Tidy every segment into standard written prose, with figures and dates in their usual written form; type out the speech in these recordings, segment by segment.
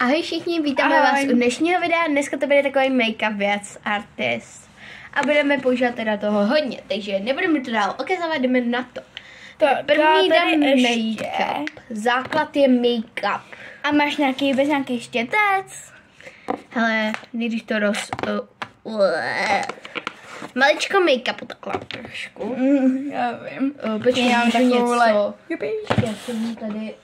Ahoj všichni, vítáme vás u dnešního videa. Dneska to bude takový make-up věc, artist. A budeme používat teda toho hodně, takže nebudeme to dál okazovat, jdeme na to. První dám make-up. Základ je make-up. A máš nějaký štětec? Hele, když to maličko make-upu takhle trošku. Já vím. Počkej, já mám něco. Já jsem tady...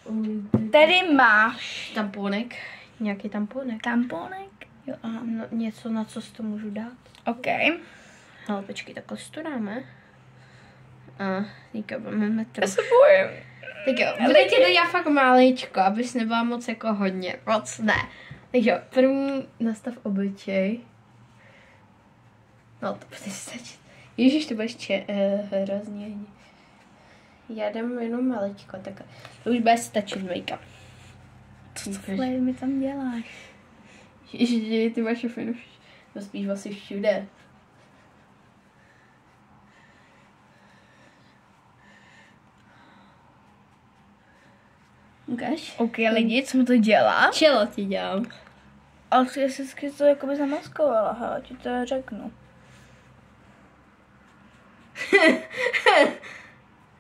Tady máš tamponek. Nějaký tamponek. tamponek? Jo, aha. No, něco, na co si to můžu dát. OK. Ale počkej, takhle si to dáme. A teďka budeme to. Já se bojím. Tak jo, budete to dělat fakt maličko, abys nebyla moc jako hodně. Moc ne. Tak jo, první nastav obličej. No, to bude stačit. Ježíš, to budeš hrozně. Já dám jenom maličko, tak to už bude stačit make-up. Co mi tam děláš? Ježiš, ty máš šofinu. To spíš vlastně všude. Ukáž? OK, lidi, co mi to dělá? Čelo ti dělám. Ale ty jsi to jakoby zamaskovala, hele, ti to řeknu.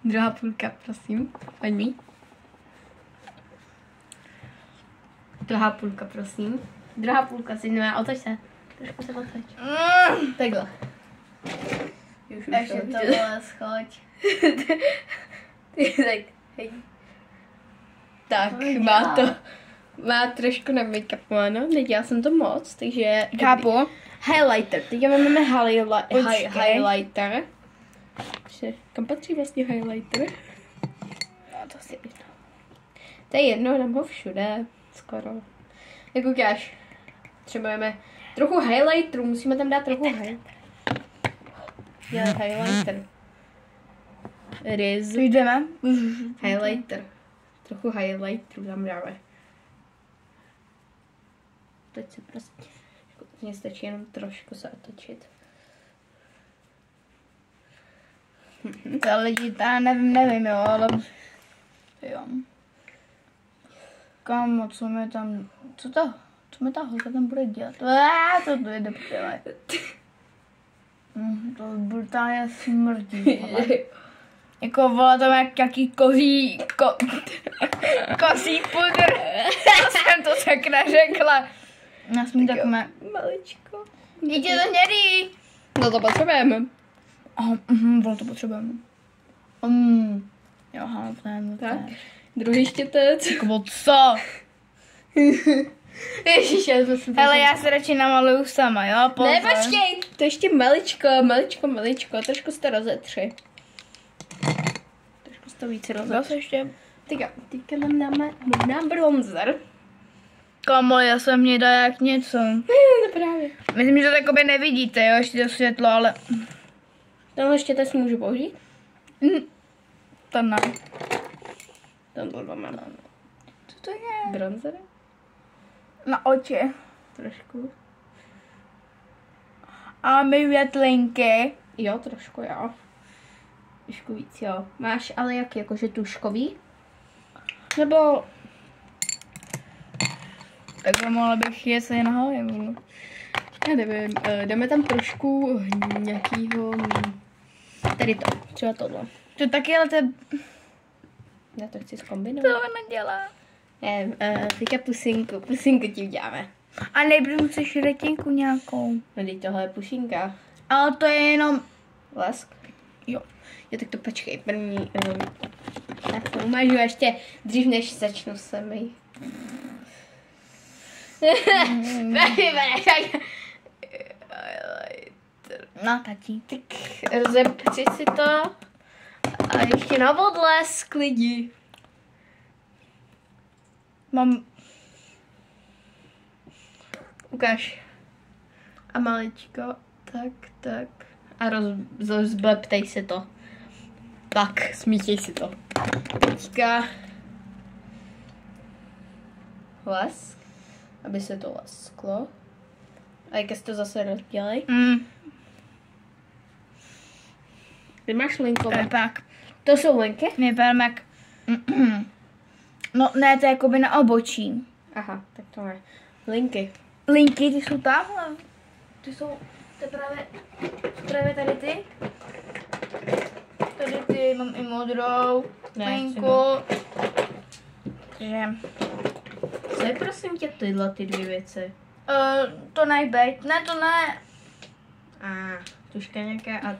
Druhá půlka, prosím. Pojď mi. Druhá půlka, prosím. Druhá půlka, si nemá, otoč se. Trošku se otoč. Takhle. Ještě to bylo schoď. Tak, hej. Tak, má trošku na make-upu, ano, nedělal jsem to moc, takže... Chápu. Highlighter, teďka máme highlighter. Kam patří vlastně highlighter? No, to si vidím. To je jedno, dám ho všude, skoro. Jak ukáž, potřebujeme trochu highlighteru, musíme tam dát trochu highlighter. Riz. Jdeme. Highlighter. Trochu highlighteru tam dáme. Teď se prostě, mně stačí jenom trošku se otočit. To lidi, já nevím, jo, ale... Jo. Kámo, co mi tam... Co mi ta holka tam bude dělat? To jde prdele. To brutálně smrdí, vole. Jako vole, tam jak jaký kozí pudr. Já jsem to tak neřekla. Já jsem tak Maličko. Dítě to hnědý. No to potřebujeme. To potřebujeme. Jo, aha, to je. Tak, druhý štětec. Jako co? Ježiš, já jsem hele, já se radši namaluju sama, jo? Pozor. Ne, počkej, to ještě maličko, trošku se to rozetři. Trošku se to víc rozetři. ještě. Teďka nám dáme možná bronzer. Kamo, já jsem hnědá jak něco. No právě. Myslím, že to takoby nevidíte, jo, ještě to světlo, ale... Tenhle štětec můžu použít? To ne. Tenhle dva máme. Co to je? Bronzer? Na oči. Trošku. A my větlinky. Jo, trošku jo. Trošku víc, jo. Máš ale jak, jakože tuškový? Nebo... Tak mohla bych jet se na Hollywood. Já nevím, dáme tam trošku nějakýho... Tady to, třeba tohle. To taky, ale to je... Já to chci zkombinovat. To nedělá. Nevím, teďka pusinku ti uděláme. A nejprve chceš retinku nějakou. No teď tohle je pusinka. Ale to je jenom... Lesk. Jo. Jo, tak to počkej, první... Tak to umažu ještě dřív, než začnu se mít. No, tatí. Tak rozepři si to. A ještě na odlesk lidi. Mám... Ukáž. A maličko. Tak. A rozbleptej si to. Tak, smíchej si to. Teďka lesk, aby se to lesklo. A jak si to zase rozdělej. Ty máš linkové. Tak. To jsou linky? My bereme jak... No ne, to je jakoby na obočí. Aha, tak to ne. Linky. Linky, ty jsou tamhle. Ty jsou právě tady ty. Tady ty, mám i modrou, linku. Takže... Co je prosím tě tyhle ty dvě věci? To nejbejt. Ne, to ne. Tuška nějaká a...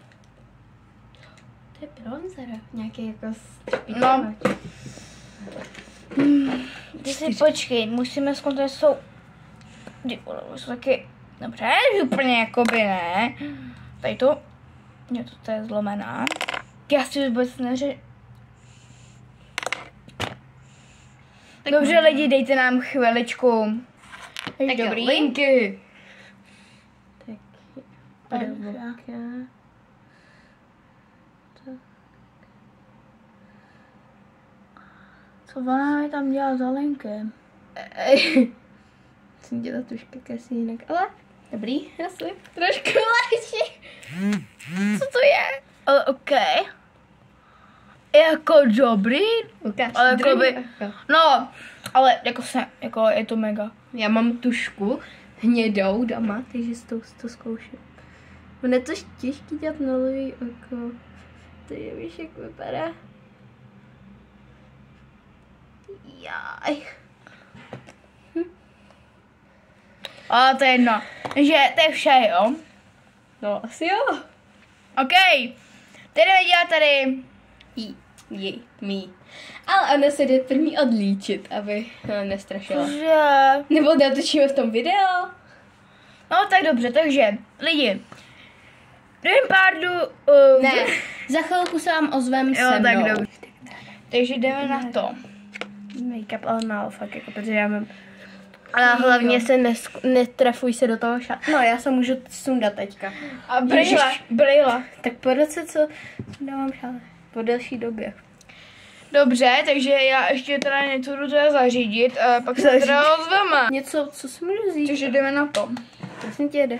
To je bronzer. Nějaký jako No. Ty si počkej, musíme zkontrolovat, jsou taky, dobře, úplně jakoby ne. Tady to, to je zlomená. Já si vůbec neři... Dobře lidi, dejte nám chviličku. Tak Dobrý. linky. Tak. Co ona tam dělá za linky? Jsem dělala trošku kasínek, ale dobrý, jasně. Trošku lepší. Co to je? OK. Jako dobrý? Ukáž. Ale jako by, no, ale jako je to mega. Já mám tušku hnědou doma, takže s tou to zkouším. Ono je to těžký dělat nulový oko. Ty víš, jak vypadá. Jaj. Ale to je jedno. Takže to je vše, jo? No, asi jo. OK. Teď jdeme dělat tady. Mí. Ale Anna se jde první odlíčit, aby nestrašila. Cože? Nebo natočíme v tom video. No tak dobře, takže lidi. V druhém párdu... Ne, za chvilku se vám ozvem Jo, se mnou. tak dobře. Takže jdeme na to. Make-up, ale málo fakt, jako, protože já mám... Ale hlavně se netrefuj se do toho šat. No, já se můžu sundat teďka. A brýle. Tak po roce, co dávám šále? Po delší době. Dobře, takže já ještě teda něco jdu teda zařídit a pak se teda ozveme. Něco, co si můžu vzít? Takže jdeme na to. Prosím tě, jde.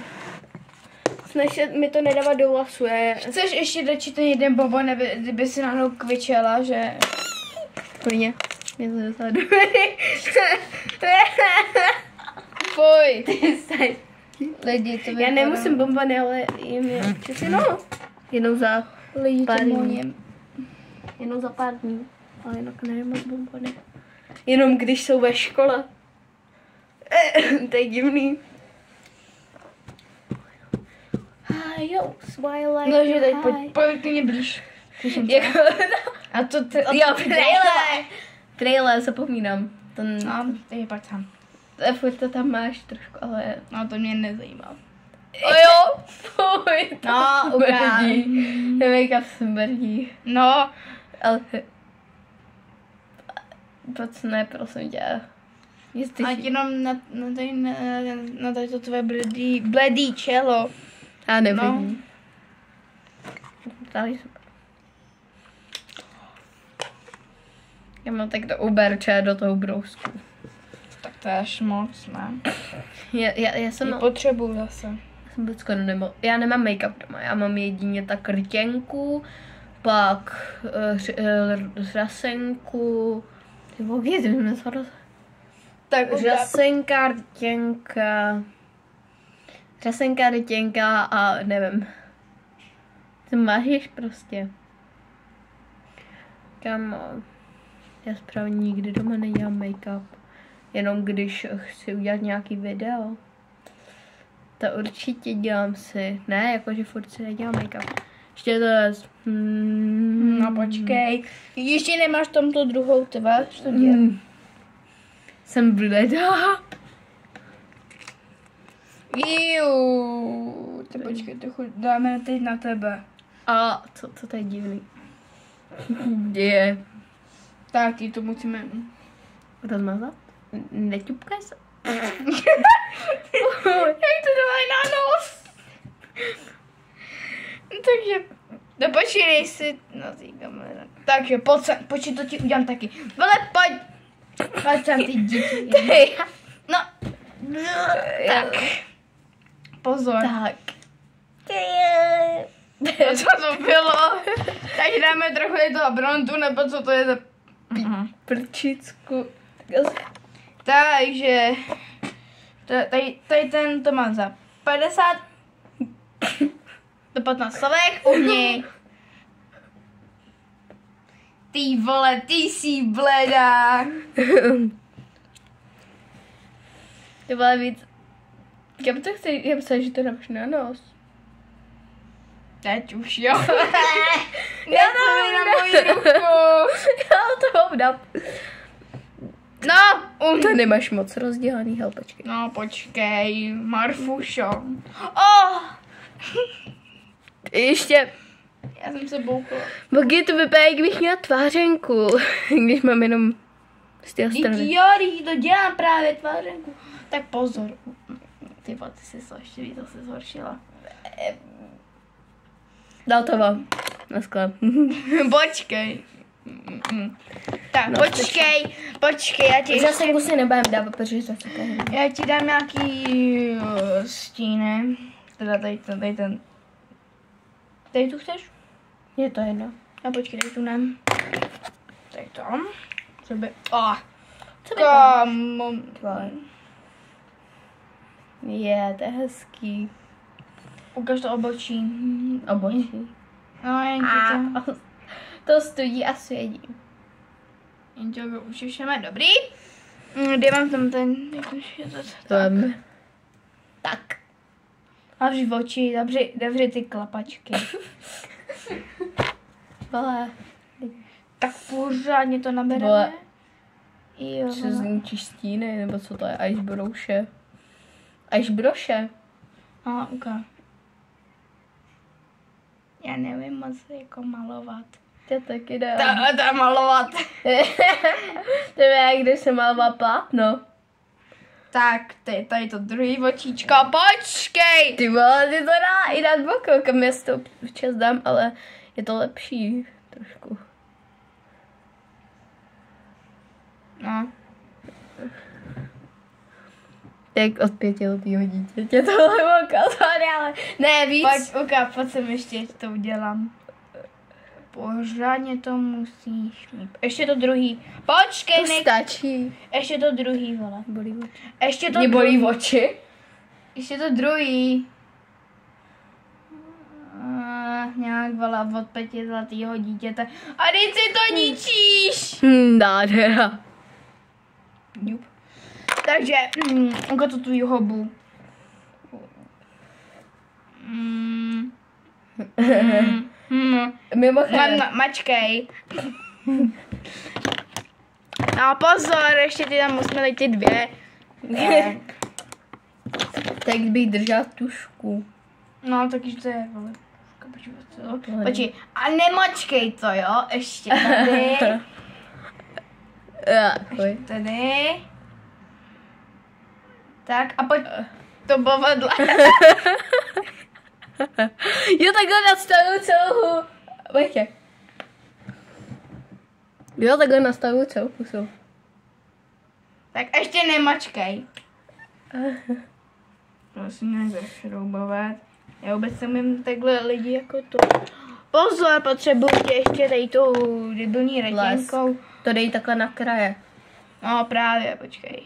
Snaž mi to nedávat do vlasu. Chceš ještě dečit ten jeden bobon, kdyby si náhodou kvičela, že... Klidně. Mě to docela dobrý. Fuj. Lidi, to já nemusím bombony, ale jim je přeci no. Jenom za pár dní. Jenom za pár dní. Ale jinak nevím moc bombony. Jenom když jsou ve škole. To je divný. Hi, yo, smile like No, že teď pojď k mě blíž. jako, A to jo, trailer, zapomínám. No, je pak tam. Furt to tam máš trošku, ale... No, to mě nezajímá. O jo, fuj, to No, smrdí. Ten make-up smrdí. No, Ale... Proč ne, prosím tě. a jenom na tady to tvoje bledý čelo. Já nevidím. Tady super. Já mám tak to uberče do toho brousku. Tak to je až moc, ne? Já jsem... Potřebuju zase. Já nemám make-up doma, já mám jedině tak rtěnku, pak řasenku, Tak řasenka, rtěnka a nevím. Ty máš prostě. Kamo, já správně nikdy doma nedělám make-up, jenom když chci udělat nějaký video. To určitě dělám si. Ne, jakože furt si nedělám make-up. Ještě to je... No počkej. Ještě nemáš tomto druhou tvář, co dělá? Jsem bledá. Iu. Ty počkej, to dáme teď na tebe. A co to je divný? Je. Tak, ti to musíme... Rozmazat? Neťupkaj se. Jak to dávají na nos? Takže, no počkej si na té kameře. Takže pojď to ti udělám taky. Vole, pojď. Pojď sem ty děti. No. Tak. Pozor. Tak. Co to bylo? Takže dáme trochu toho brontu, nebo co to je za Prčicku. Takže tady ten to mám za 50 do 15 slovek, uhni. Ty vole, ty jsi bledá. To bylo víc. Já myslím, že to dáš na nos. Teď už jo. Já to na moji ruku. Já to dám. No, To nemáš moc rozdělaný, hel, počkej. No, počkej, Marfušo. Oh! Ještě. Já jsem se boukla. Bogy, to vypadá, jak bych měla tvářenku, když mám jenom z té strany. Jo, to dělám právě tvářenku. Tak pozor. Ty vole, ty jsi zase zhoršila. Dal to vám. Na skle. Počkej. Tak, No, počkej, já ti... Zase musí nebudem dávat, protože zase kahne. Já ti dám nějaký stíny. Teda tady ten. Tady tu chceš? Je to jedno. A počkej, tady tu nem. Tady tam. Co by... Ah. Co by tam? Kam? Tvoje. Je, to je hezký. Ukaž to obočí. Obočí. No, jen ti to. To stojí a svědí. Jen ti ho ušešeme. Dobrý. Kde mám tam ten... Tak. Zavři oči, zavři ty klapačky. Vole. Tak pořádně to nabereme. Vole. Jo. Co zničíš stíny, nebo co to je? Ajšbrouše. Ajšbroše. No, ukáž. Já nevím moc jako malovat. Já taky ne. To malovat. To je jak když se maloval plátno. Tak, tady to druhý očíčko, počkej! Ty vole, ty to dá i dát boku, kam já si to včas dám, ale je to lepší trošku. No. Jak od 5letého dítěte tohle ukázali, ale ne víc. Pojď sem ještě to udělám. Pořádně to musíš mít. Ještě to druhý. Počkej, To stačí. Ještě to druhý, vole. Bolí oči. Ještě to Mě bolí druhý. oči? Ještě to druhý. Nějak vole od 5letého dítěte. A teď si to ničíš! Nádhera. Jup. Takže, ukáž to tvůj hobu. Mimochodem. Mačkej. A pozor, ještě ty tam musíme dát ty dvě. Ne. Tak bych držela tušku. No, taky to je, vole. Počkej, a nemačkej to, jo? Ještě tady. Ještě Tady. Tak, a pojď to bylo vedle. Jo, takhle nastavuju celou. Počkej. Jo, takhle nastavuju celou pusu. Tak ještě nemačkej. Prosím, nezašroubovat. Já vůbec umím takhle lidi jako to. Pozor, potřebuji tě ještě tady tu debilní retěnkou. To dej takhle na kraje. No právě, počkej.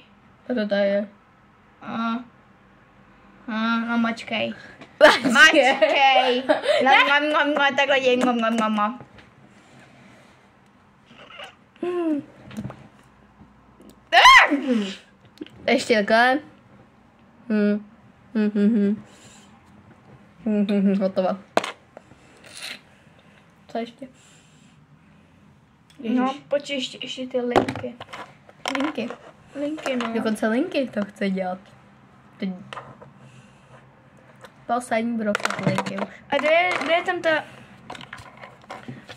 A to tady je. No mačkej. Mačkej. No, takhle děj, Ještě takhle. Hotovo. Co ještě? Ježiš. No, pojď ještě ty linky. Linky. Linky, no. Dokonce linky to chce dělat. Teď. Poslední budou linky už. A kde je tam ta...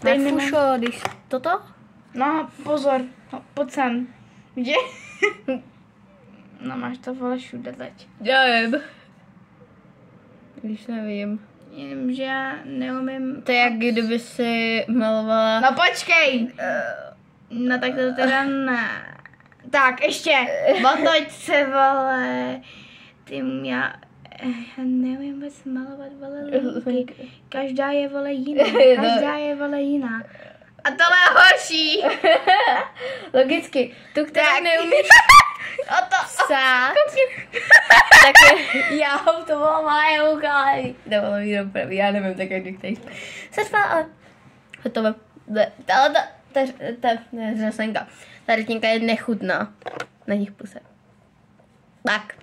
Nefušo, když toto? No, pozor, no, pojď sem. Kde? No, máš to vole všude teď. Já vím. Když nevím. Jenom, že já neumím... To je jak kdyby si malovala... No počkej! No tak to teda ne. Tak, ještě. Otoč se, vole. Já nevím vůbec malovat, vole, linky. Každá je, vole, jiná. Každá je, vole, jiná. A tohle je horší. Logicky. Tu, kterou Tak. neumíš... A to. Psát. Takže jau, to bylo moje ukázy. To bylo jenom pravý, já nevím, tak jak některý. Seřva, ale hotovo. Ta řasenka. Ta rytinka je nechutná. Na nich puse. Tak.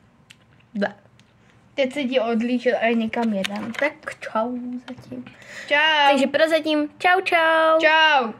Teď se ti odlížet a někam jedem. Tak čau zatím. Čau. Takže prozatím čau. Čau.